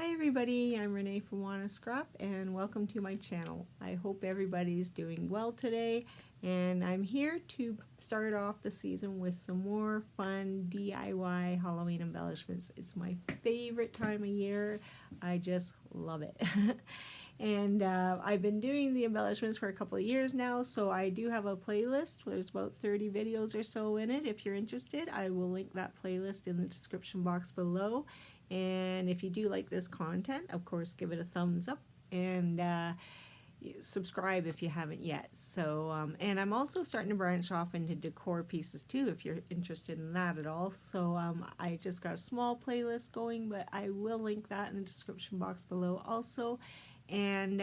Hi everybody, I'm Renee from Wanna Scrap and welcome to my channel. I hope everybody's doing well today, and I'm here to start off the season with some more fun DIY Halloween embellishments. It's my favorite time of year. I just love it. And I've been doing the embellishments for a couple of years now, so I do have a playlist. There's about 30 videos or so in it. If you're interested, I will link that playlist in the description box below. And if you do like this content, of course, give it a thumbs up and subscribe if you haven't yet. So, and I'm also starting to branch off into decor pieces too, if you're interested in that at all. So I just got a small playlist going, but I will link that in the description box below also. And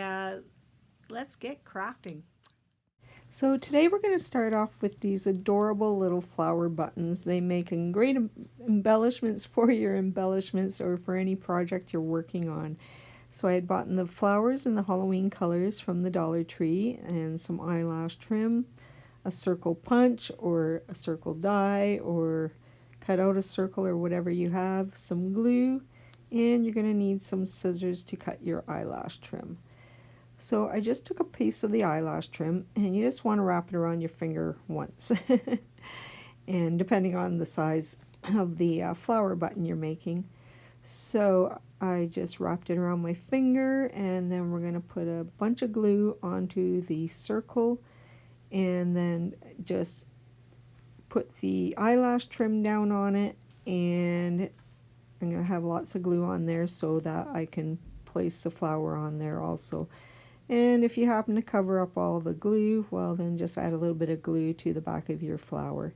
let's get crafting. So today we're going to start off with these adorable little flower buttons. They make great embellishments for your embellishments or for any project you're working on. So I had bought the flowers in the Halloween colors from the Dollar Tree and some eyelash trim, a circle punch or a circle die, or cut out a circle or whatever you have, some glue, and you're going to need some scissors to cut your eyelash trim. So I just took a piece of the eyelash trim, and you just want to wrap it around your finger once. And depending on the size of the flower button you're making. So I just wrapped it around my finger, and then we're going to put a bunch of glue onto the circle, and then just put the eyelash trim down on it, and I'm going to have lots of glue on there so that I can place the flower on there also. And if you happen to cover up all the glue, well then just add a little bit of glue to the back of your flower.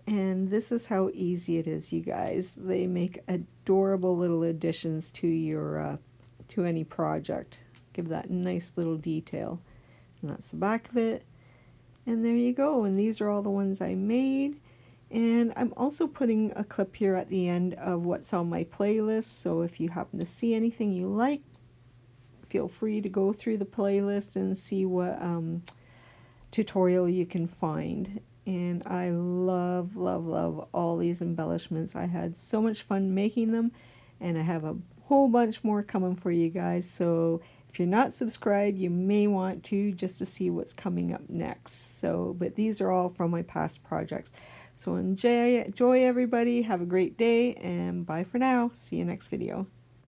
And this is how easy it is, you guys. They make adorable little additions to your to any project. Give that nice little detail. And that's the back of it. And there you go. And these are all the ones I made. And I'm also putting a clip here at the end of what's on my playlist. So if you happen to see anything you like, feel free to go through the playlist and see what tutorial you can find. And I love, love, love all these embellishments. I had so much fun making them, and I have a whole bunch more coming for you guys. So if you're not subscribed, you may want to, just to see what's coming up next. So, but these are all from my past projects. So enjoy everybody. Have a great day, and bye for now. See you next video.